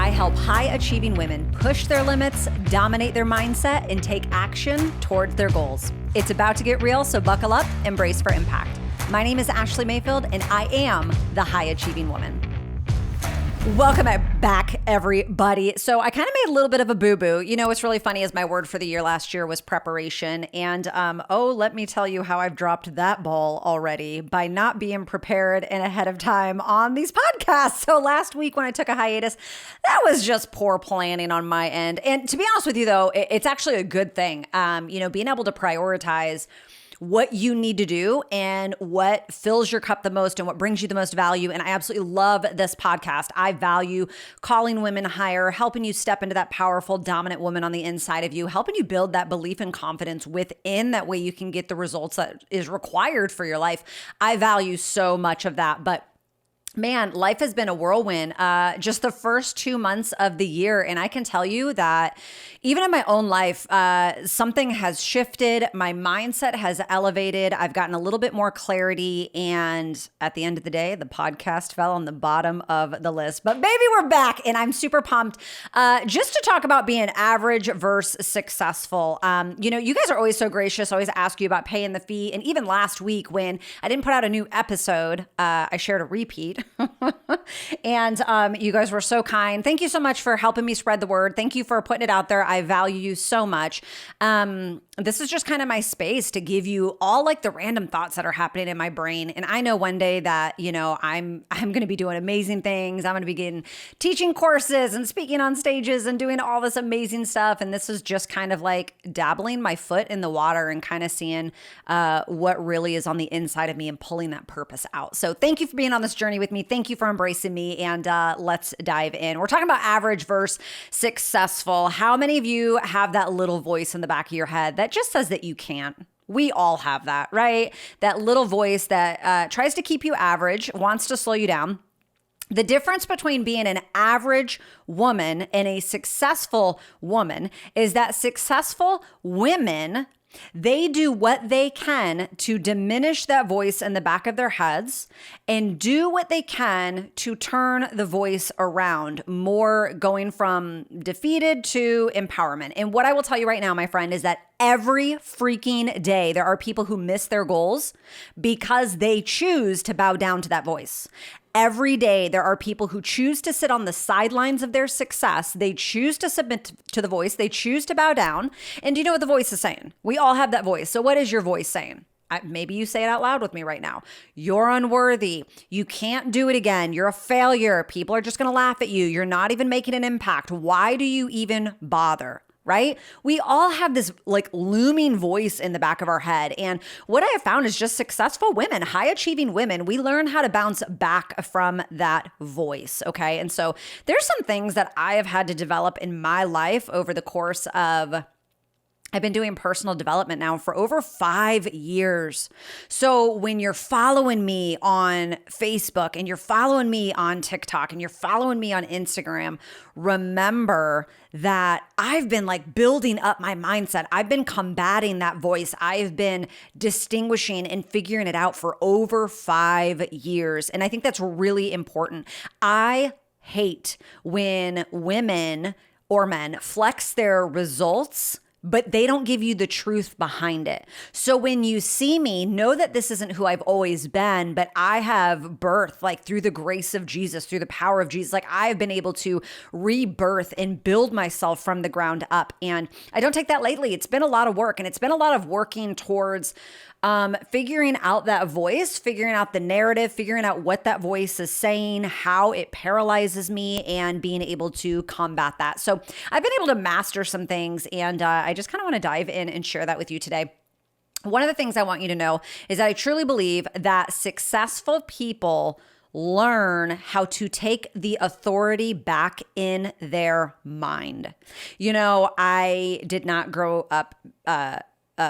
I help high-achieving women push their limits, dominate their mindset, and take action towards their goals. It's about to get real, so buckle up and brace for impact. My name is Ashleigh Mayfield, and I am the high-achieving woman. Welcome back, everybody. So I kind of made a little bit of a boo-boo. You know, what's really funny is my word for the year last year was preparation. And let me tell you how I've dropped that ball already by not being prepared and ahead of time on these podcasts. So last week when I took a hiatus, that was just poor planning on my end. And to be honest with you, though, it's actually a good thing. Being able to prioritize what you need to do and what fills your cup the most and what brings you the most value. And I absolutely love this podcast. I value calling women higher, helping you step into that powerful, dominant woman on the inside of you, helping you build that belief and confidence within. That way you can get the results that is required for your life. I value so much of that. But man, life has been a whirlwind, just the first 2 months of the year. And I can tell you that even in my own life, something has shifted. My mindset has elevated. I've gotten a little bit more clarity. And at the end of the day, the podcast fell on the bottom of the list. But baby, we're back and I'm super pumped just to talk about being average versus successful. You guys are always so gracious. I always ask you about paying the fee. And even last week when I didn't put out a new episode, I shared a repeat. And you guys were so kind. Thank you so much for helping me spread the word. Thank you for putting it out there. I value you so much. This is just kind of my space to give you all like the random thoughts that are happening in my brain. And I know one day that, I'm going to be doing amazing things. I'm going to be teaching courses and speaking on stages and doing all this amazing stuff. And this is just kind of like dabbling my foot in the water and kind of seeing what really is on the inside of me and pulling that purpose out. So thank you for being on this journey with me. Thank you for embracing me. And let's dive in. We're talking about average versus successful. How many of you have that little voice in the back of your head that just says that you can't? We all have that, right? That little voice that tries to keep you average, wants to slow you down. The difference between being an average woman and a successful woman is that successful women, they do what they can to diminish that voice in the back of their heads and do what they can to turn the voice around, more going from defeated to empowerment. And what I will tell you right now, my friend, is that every freaking day there are people who miss their goals because they choose to bow down to that voice. Every day, there are people who choose to sit on the sidelines of their success. They choose to submit to the voice. They choose to bow down. And do you know what the voice is saying? We all have that voice. So what is your voice saying? Maybe you say it out loud with me right now. You're unworthy. You can't do it again. You're a failure. People are just going to laugh at you. You're not even making an impact. Why do you even bother? Right? We all have this like looming voice in the back of our head. And what I have found is just successful women, high achieving women, we learn how to bounce back from that voice. Okay. And so there's some things that I have had to develop in my life over the course of I've been doing personal development now for over 5 years. So when you're following me on Facebook and you're following me on TikTok and you're following me on Instagram, remember that I've been like building up my mindset. I've been combating that voice. I've been distinguishing and figuring it out for over 5 years. And I think that's really important. I hate when women or men flex their results but they don't give you the truth behind it. So when you see me, know that this isn't who I've always been, but I have birthed, like through the grace of Jesus, through the power of Jesus, like I've been able to rebirth and build myself from the ground up. And I don't take that lightly. It's been a lot of work, and it's been a lot of working towards figuring out that voice, figuring out the narrative, figuring out what that voice is saying, how it paralyzes me, and being able to combat that. So I've been able to master some things, and I just kind of want to dive in and share that with you today. One of the things I want you to know is that I truly believe that successful people learn how to take the authority back in their mind. I did not grow up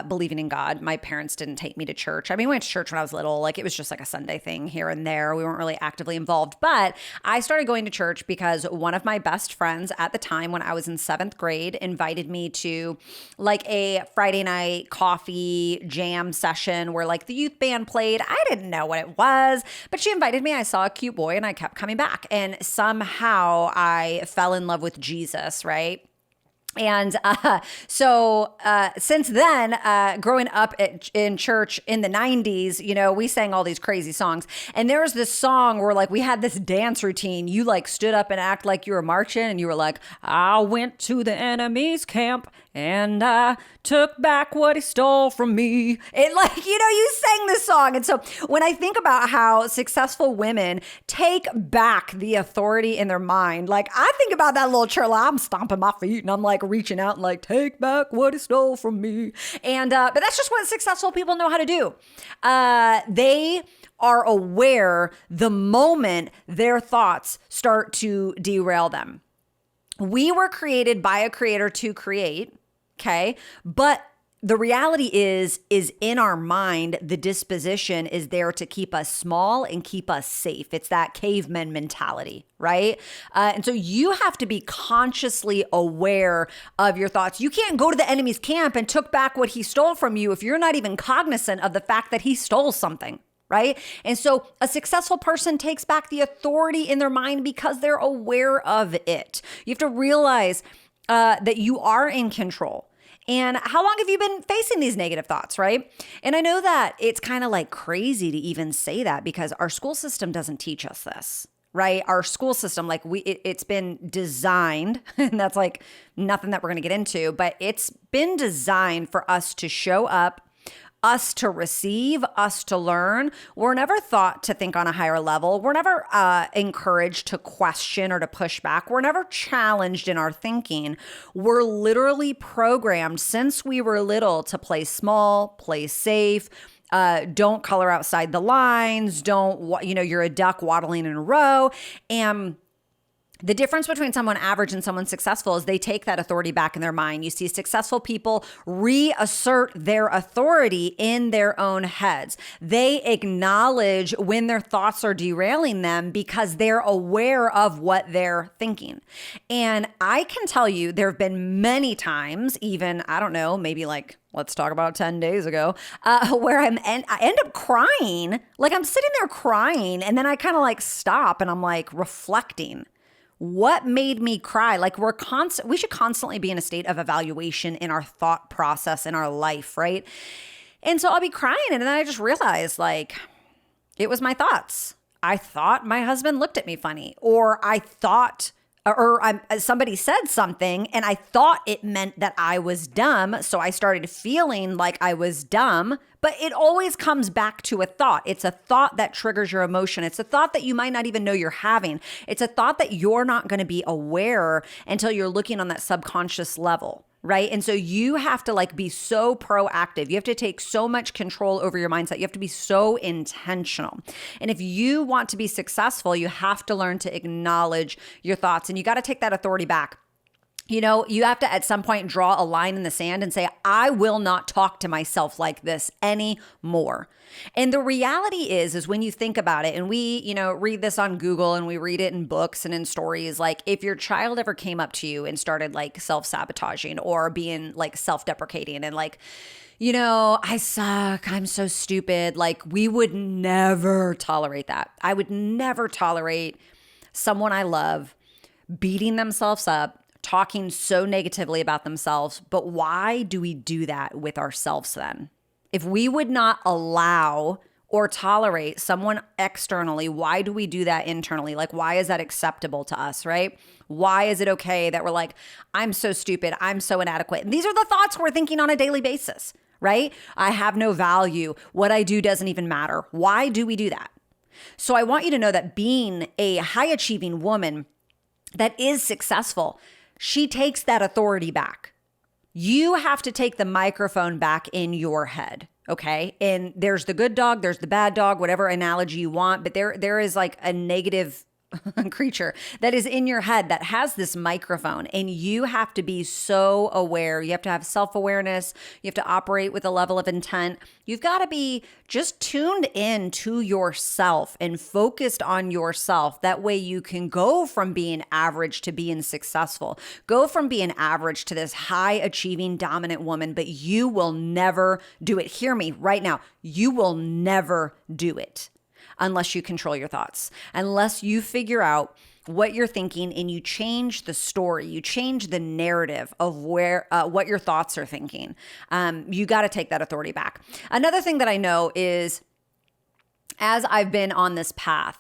believing in God. My parents didn't take me to church. I mean, we went to church when I was little. Like, it was just like a Sunday thing here and there. We weren't really actively involved. But I started going to church because one of my best friends at the time, when I was in 7th grade, invited me to like a Friday night coffee jam session where like the youth band played. I didn't know what it was, but she invited me. I saw a cute boy and I kept coming back. And somehow I fell in love with Jesus, right? And so since then, growing up in church in the 90s, you know, we sang all these crazy songs. And there was this song where like we had this dance routine. You like stood up and act like you were marching and you were like, I went to the enemy's camp and I took back what he stole from me. It like, you know, you sang this song. And so when I think about how successful women take back the authority in their mind, like I think about that little church, I'm stomping my feet and I'm like reaching out and like, take back what he stole from me. And, but that's just what successful people know how to do. They are aware the moment their thoughts start to derail them. We were created by a creator to create. Okay. But the reality is in our mind, the disposition is there to keep us small and keep us safe. It's that caveman mentality, right? And so you have to be consciously aware of your thoughts. You can't go to the enemy's camp and took back what he stole from you if you're not even cognizant of the fact that he stole something. Right? And so a successful person takes back the authority in their mind because they're aware of it. You have to realize that you are in control. And how long have you been facing these negative thoughts, right? And I know that it's kind of like crazy to even say that because our school system doesn't teach us this, right? Our school system, like it's been designed, and that's like nothing that we're going to get into, but it's been designed for us to show up, us to receive, us to learn. We're never thought to think on a higher level. We're never encouraged to question or to push back. We're never challenged in our thinking. We're literally programmed since we were little to play small, play safe, don't color outside the lines, you're a duck waddling in a row. And the difference between someone average and someone successful is they take that authority back in their mind. You see successful people reassert their authority in their own heads. They acknowledge when their thoughts are derailing them because they're aware of what they're thinking. And I can tell you there have been many times, even, I don't know, maybe like, let's talk about 10 days ago, where I end up crying. Like I'm sitting there crying and then I kind of like stop and I'm like reflecting. What made me cry? Like we should constantly be in a state of evaluation in our thought process in our life, right? And so I'll be crying and then I just realized like it was my thoughts. I thought my husband looked at me funny, or I thought somebody said something and I thought it meant that I was dumb. So I started feeling like I was dumb, but it always comes back to a thought. It's a thought that triggers your emotion. It's a thought that you might not even know you're having. It's a thought that you're not going to be aware until you're looking on that subconscious level. Right? And so you have to like be so proactive. You have to take so much control over your mindset. You have to be so intentional. And if you want to be successful, you have to learn to acknowledge your thoughts and you got to take that authority back. You know, you have to at some point draw a line in the sand and say, I will not talk to myself like this anymore. And the reality is when you think about it, and we, read this on Google and we read it in books and in stories, like if your child ever came up to you and started like self-sabotaging or being like self-deprecating and like, I suck, I'm so stupid, like we would never tolerate that. I would never tolerate someone I love beating themselves up, talking so negatively about themselves. But why do we do that with ourselves then? If we would not allow or tolerate someone externally, why do we do that internally? Like, why is that acceptable to us, right? Why is it okay that we're like, I'm so stupid, I'm so inadequate? And these are the thoughts we're thinking on a daily basis, right? I have no value. What I do doesn't even matter. Why do we do that? So I want you to know that being a high achieving woman that is successful, she takes that authority back. You have to take the microphone back in your head, okay? And there's the good dog, there's the bad dog, whatever analogy you want, but there is like a negative creature that is in your head that has this microphone, and you have to be so aware. You have to have self-awareness. You have to operate with a level of intent. You've got to be just tuned in to yourself and focused on yourself. That way you can go from being average to being successful, go from being average to this high achieving dominant woman, but you will never do it. Hear me right now. You will never do it unless you control your thoughts, unless you figure out what you're thinking and you change the story, you change the narrative of what your thoughts are thinking. You got to take that authority back. Another thing that I know is, as I've been on this path,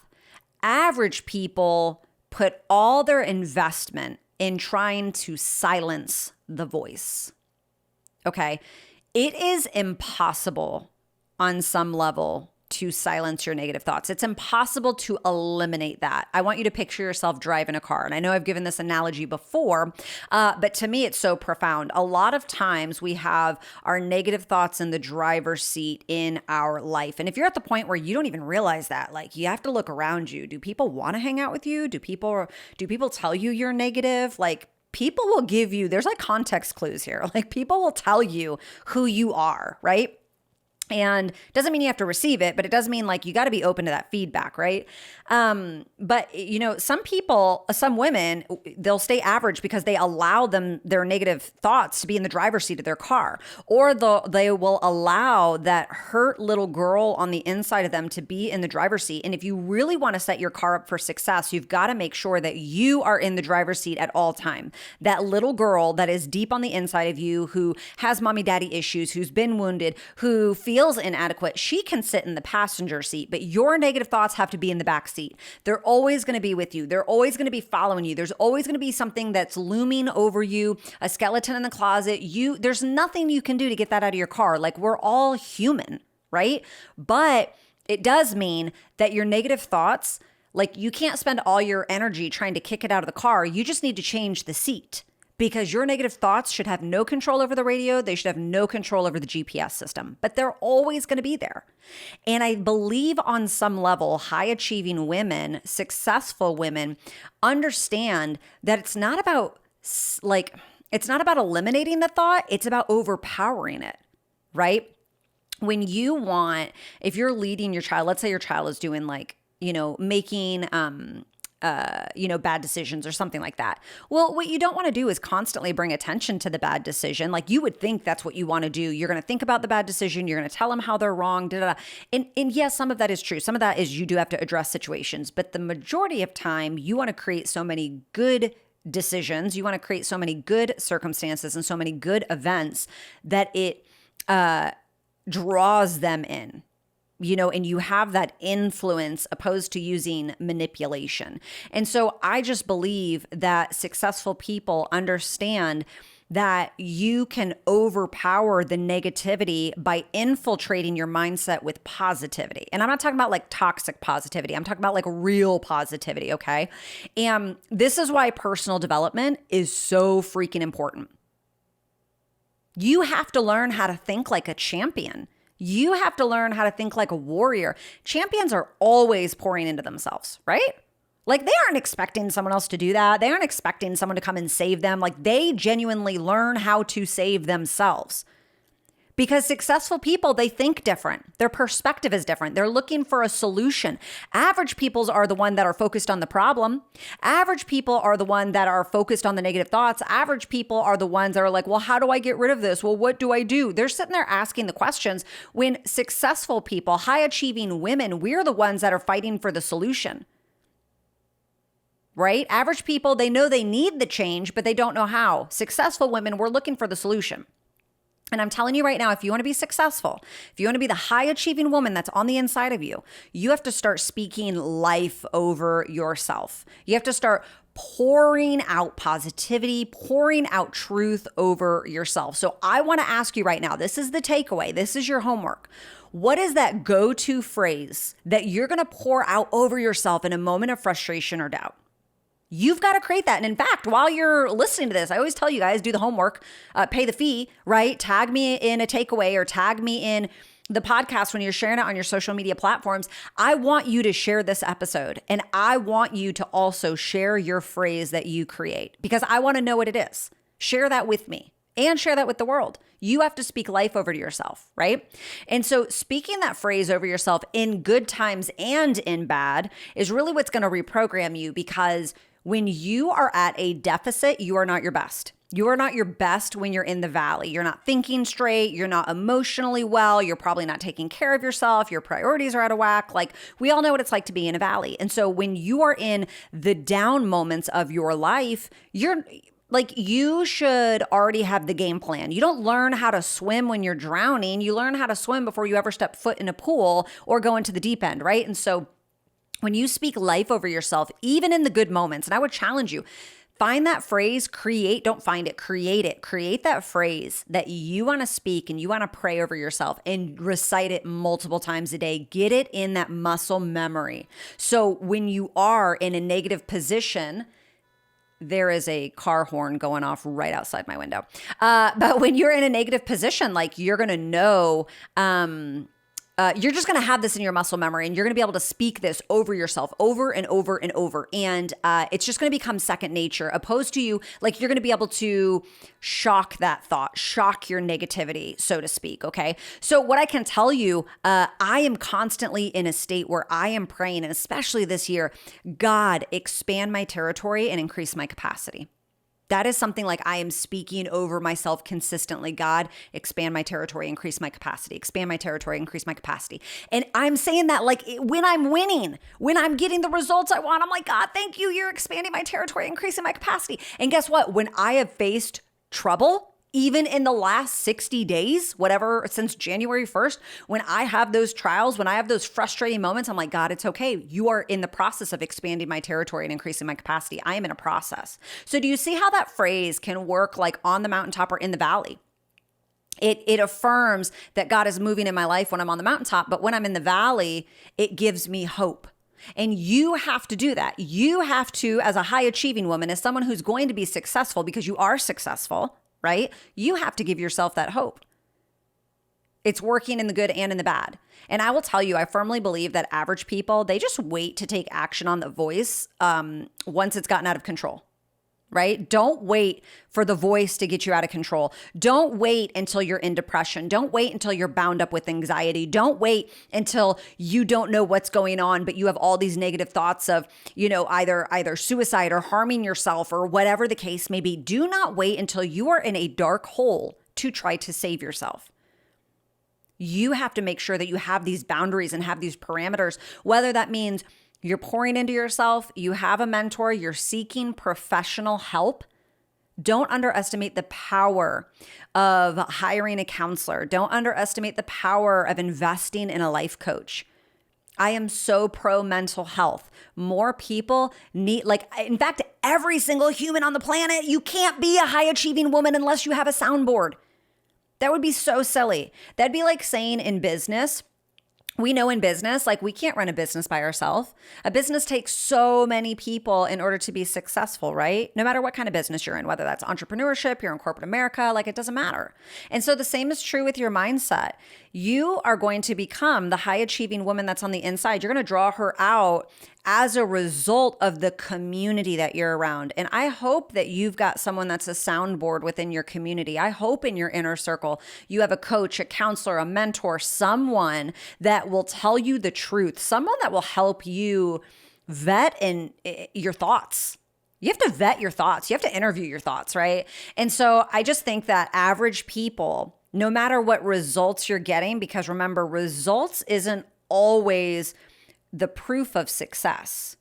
average people put all their investment in trying to silence the voice. Okay. It is impossible on some level to silence your negative thoughts. It's impossible to eliminate that. I want you to picture yourself driving a car. And I know I've given this analogy before, but to me, it's so profound. A lot of times we have our negative thoughts in the driver's seat in our life. And if you're at the point where you don't even realize that, like, you have to look around you. Do people want to hang out with you? Do people tell you you're negative? Like, people will give you, there's like context clues here. Like, people will tell you who you are, right? And doesn't mean you have to receive it, but it does mean like you got to be open to that feedback, right? But you know, some people, some women, they'll stay average because they allow their negative thoughts to be in the driver's seat of their car, or they will allow that hurt little girl on the inside of them to be in the driver's seat. And if you really want to set your car up for success, you've got to make sure that you are in the driver's seat at all time. That little girl that is deep on the inside of you, who has mommy daddy issues, who's been wounded, who feels inadequate, she can sit in the passenger seat, but your negative thoughts have to be in the back seat. They're always going to be with you. They're always going to be following you. There's always going to be something that's looming over you, a skeleton in the closet. There's nothing you can do to get that out of your car. Like, we're all human, right? But it does mean that your negative thoughts, like, you can't spend all your energy trying to kick it out of the car. You just need to change the seat. Because your negative thoughts should have no control over the radio. They should have no control over the GPS system, but they're always going to be there. And I believe on some level, high achieving women, successful women, understand that it's not about eliminating the thought. It's about overpowering it, right? If you're leading your child, let's say your child is doing making, bad decisions or something like that. Well, what you don't want to do is constantly bring attention to the bad decision. Like, you would think that's what you want to do. You're going to think about the bad decision. You're going to tell them how they're wrong. And yes, some of that is true. Some of that is you do have to address situations. But the majority of time, you want to create so many good decisions. You want to create so many good circumstances and so many good events that it draws them in. And you have that influence opposed to using manipulation. And so I just believe that successful people understand that you can overpower the negativity by infiltrating your mindset with positivity. And I'm not talking about like toxic positivity. I'm talking about like real positivity, okay? And this is why personal development is so freaking important. You have to learn how to think like a champion. You have to learn how to think like a warrior. Champions are always pouring into themselves, right? Like, they aren't expecting someone else to do that. They aren't expecting someone to come and save them. Like, they genuinely learn how to save themselves. Because successful people, they think different. Their perspective is different. They're looking for a solution. Average people are the one that are focused on the problem. Average people are the one that are focused on the negative thoughts. Average people are the ones that are like, well, how do I get rid of this? Well, what do I do? They're sitting there asking the questions, when successful people, high achieving women, we're the ones that are fighting for the solution. Right? Average people, they know they need the change, but they don't know how. Successful women, we're looking for the solution. And I'm telling you right now, if you want to be successful, if you want to be the high achieving woman that's on the inside of you, you have to start speaking life over yourself. You have to start pouring out positivity, pouring out truth over yourself. So I want to ask you right now, this is the takeaway. This is your homework. What is that go-to phrase that you're going to pour out over yourself in a moment of frustration or doubt? You've got to create that. And in fact, while you're listening to this, I always tell you guys, do the homework, pay the fee, right? Tag me in a takeaway or tag me in, the podcast, when you're sharing it on your social media platforms, I want you to share this episode, and I want you to also share your phrase that you create, because I want to know what it is. Share that with me and share that with the world. You have to speak life over to yourself, right? And so speaking that phrase over yourself in good times and in bad is really what's going to reprogram you, because when you are at a deficit, you are not your best. You are not your best when you're in the valley. You're not thinking straight. You're not emotionally well. You're probably not taking care of yourself. Your priorities are out of whack. Like, we all know what it's like to be in a valley. And so when you are in the down moments of your life, you should already have the game plan. You don't learn how to swim when you're drowning. You learn how to swim before you ever step foot in a pool or go into the deep end, right? And so when you speak life over yourself, even in the good moments, and I would challenge you, find that phrase, don't find it, create it. Create that phrase that you want to speak and you want to pray over yourself, and recite it multiple times a day. Get it in that muscle memory. So when you are in a negative position, there is a car horn going off right outside my window. But when you're in a negative position, like, you're going to know, you're just going to have this in your muscle memory, and you're going to be able to speak this over yourself over and over and over. And it's just going to become second nature, opposed to you. Like, you're going to be able to shock that thought, shock your negativity, so to speak. Okay. So what I can tell you, I am constantly in a state where I am praying, and especially this year, God, expand my territory and increase my capacity. That is something like I am speaking over myself consistently. God, expand my territory, increase my capacity, expand my territory, increase my capacity. And I'm saying that like when I'm winning, when I'm getting the results I want, I'm like, God, thank you. You're expanding my territory, increasing my capacity. And guess what? When I have faced trouble, even in the last 60 days, whatever, since January 1st, when I have those trials, when I have those frustrating moments, I'm like, God, it's okay. You are in the process of expanding my territory and increasing my capacity. I am in a process. So do you see how that phrase can work like on the mountaintop or in the valley? It affirms that God is moving in my life when I'm on the mountaintop, but when I'm in the valley, it gives me hope. And you have to do that. You have to, as a high achieving woman, as someone who's going to be successful, because you are successful, right? You have to give yourself that hope. It's working in the good and in the bad. And I will tell you, I firmly believe that average people, they just wait to take action on the voice once it's gotten out of control, right? Don't wait for the voice to get you out of control. Don't wait until you're in depression. Don't wait until you're bound up with anxiety. Don't wait until you don't know what's going on, but you have all these negative thoughts of, either suicide or harming yourself or whatever the case may be. Do not wait until you are in a dark hole to try to save yourself. You have to make sure that you have these boundaries and have these parameters, whether that means you're pouring into yourself, you have a mentor, you're seeking professional help. Don't underestimate the power of hiring a counselor. Don't underestimate the power of investing in a life coach. I am so pro mental health. More people need, in fact, every single human on the planet, you can't be a high achieving woman unless you have a soundboard. That would be so silly. That'd be like saying in business, we know in business, we can't run a business by ourselves. A business takes so many people in order to be successful, right? No matter what kind of business you're in, whether that's entrepreneurship, you're in corporate America, it doesn't matter. And so the same is true with your mindset. You are going to become the high achieving woman that's on the inside. You're going to draw her out as a result of the community that you're around. And I hope that you've got someone that's a soundboard within your community. I hope in your inner circle, you have a coach, a counselor, a mentor, someone that will tell you the truth, someone that will help you vet your thoughts. You have to vet your thoughts. You have to interview your thoughts, right? And so I just think that average people, no matter what results you're getting, because remember, results isn't always the proof of success.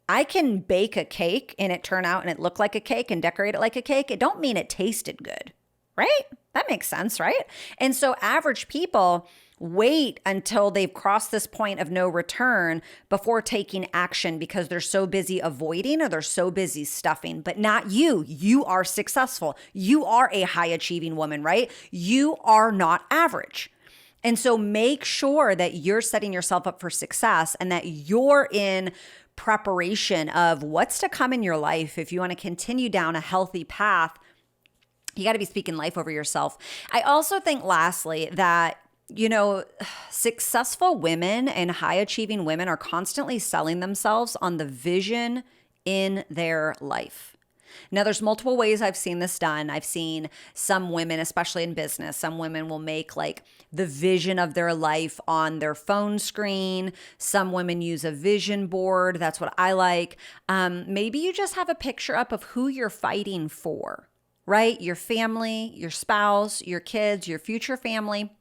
I can bake a cake and it turn out and it look like a cake and decorate it like a cake. It don't mean it tasted good, right? That makes sense, right? And so average people wait until they've crossed this point of no return before taking action because they're so busy avoiding or they're so busy stuffing. But not you. You are successful. You are a high achieving woman, right? You are not average. And so make sure that you're setting yourself up for success and that you're in preparation of what's to come in your life. If you want to continue down a healthy path, you got to be speaking life over yourself. I also think lastly that Successful women and high achieving women are constantly selling themselves on the vision in their life. Now, there's multiple ways I've seen this done. I've seen some women, especially in business, some women will make like the vision of their life on their phone screen. Some women use a vision board. That's what I like. Maybe you just have a picture up of who you're fighting for, right? Your family, your spouse, your kids, your future family.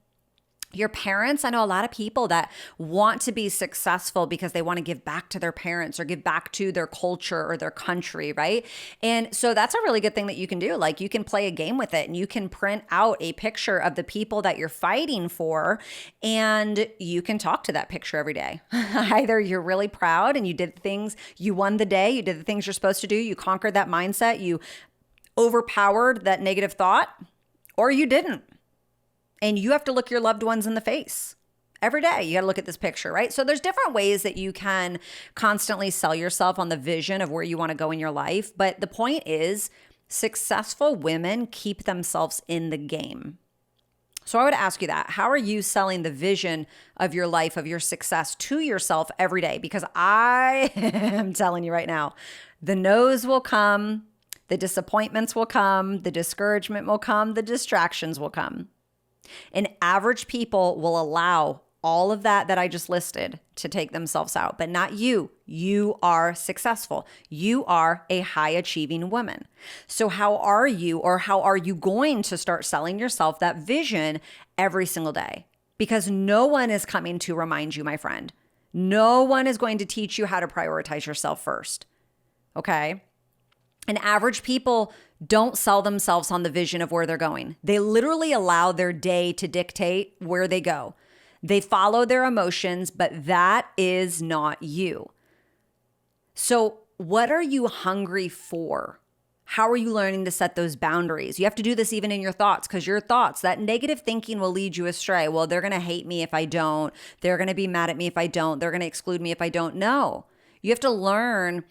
Your parents. I know a lot of people that want to be successful because they want to give back to their parents or give back to their culture or their country, right? And so that's a really good thing that you can do. Like you can play a game with it and you can print out a picture of the people that you're fighting for and you can talk to that picture every day. Either you're really proud and you did things, you won the day, you did the things you're supposed to do, you conquered that mindset, you overpowered that negative thought, or you didn't. And you have to look your loved ones in the face every day. You got to look at this picture, right? So there's different ways that you can constantly sell yourself on the vision of where you want to go in your life. But the point is, successful women keep themselves in the game. So I would ask you that. How are you selling the vision of your life, of your success to yourself every day? Because I am telling you right now, the no's will come, the disappointments will come, the discouragement will come, the distractions will come. And average people will allow all of that I just listed to take themselves out, but not you. You are successful. You are a high achieving woman. So how are you going to start selling yourself that vision every single day? Because no one is coming to remind you, my friend. No one is going to teach you how to prioritize yourself first. Okay? And average people don't sell themselves on the vision of where they're going. They literally allow their day to dictate where they go. They follow their emotions, but that is not you. So what are you hungry for? How are you learning to set those boundaries? You have to do this even in your thoughts, because your thoughts, that negative thinking will lead you astray. Well, they're going to hate me if I don't. They're going to be mad at me if I don't. They're going to exclude me if I don't. No, you have to learn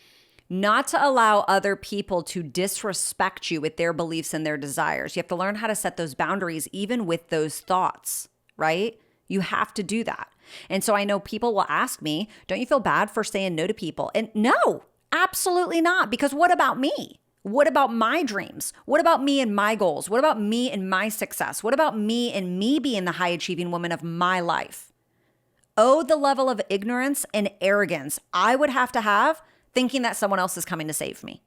not to allow other people to disrespect you with their beliefs and their desires. You have to learn how to set those boundaries even with those thoughts, right? You have to do that. And so I know people will ask me, don't you feel bad for saying no to people? And no, absolutely not. Because what about me? What about my dreams? What about me and my goals? What about me and my success? What about me and me being the high achieving woman of my life? Oh, the level of ignorance and arrogance I would have to have thinking that someone else is coming to save me.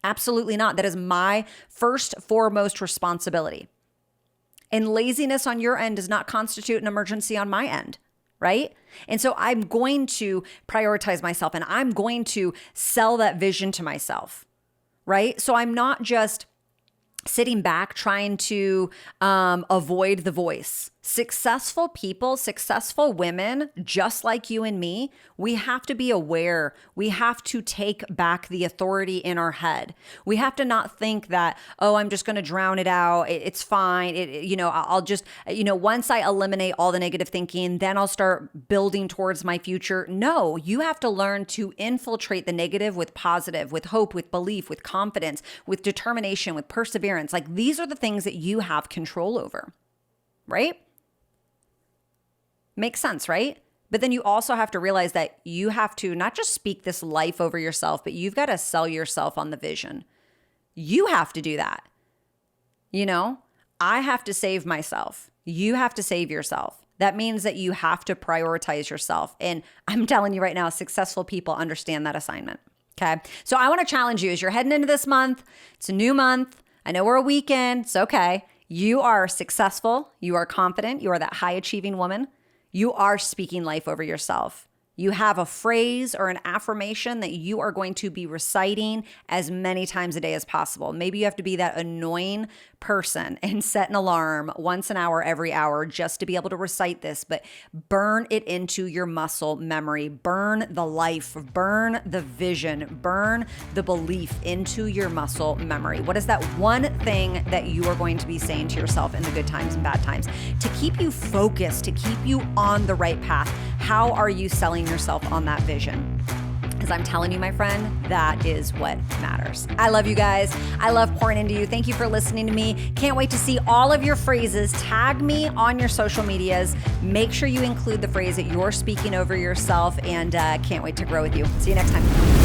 Absolutely not. That is my first, foremost responsibility. And laziness on your end does not constitute an emergency on my end, right? And so I'm going to prioritize myself and I'm going to sell that vision to myself, right? So I'm not just sitting back trying to avoid the voice. Successful people, successful women, just like you and me, we have to be aware. We have to take back the authority in our head. We have to not think that, oh, I'm just going to drown it out. It's fine. I'll just, once I eliminate all the negative thinking, then I'll start building towards my future. No, you have to learn to infiltrate the negative with positive, with hope, with belief, with confidence, with determination, with perseverance. Like these are the things that you have control over, right? Makes sense, right? But then you also have to realize that you have to not just speak this life over yourself, but you've got to sell yourself on the vision. You have to do that. I have to save myself. You have to save yourself. That means that you have to prioritize yourself. And I'm telling you right now, successful people understand that assignment. Okay. So I want to challenge you as you're heading into this month. It's a new month. I know we're a weekend. It's okay. You are successful. You are confident. You are that high achieving woman. You are speaking life over yourself. You have a phrase or an affirmation that you are going to be reciting as many times a day as possible. Maybe you have to be that annoying person and set an alarm once an hour, every hour, just to be able to recite this, but burn it into your muscle memory. Burn the life, burn the vision, burn the belief into your muscle memory. What is that one thing that you are going to be saying to yourself in the good times and bad times to keep you focused, to keep you on the right path? How are you selling yourself on that vision? Because I'm telling you, my friend, that is what matters. I love you guys. I love pouring into you. Thank you for listening to me. Can't wait to see all of your phrases. Tag me on your social medias. Make sure you include the phrase that you're speaking over yourself, and can't wait to grow with you. See you next time.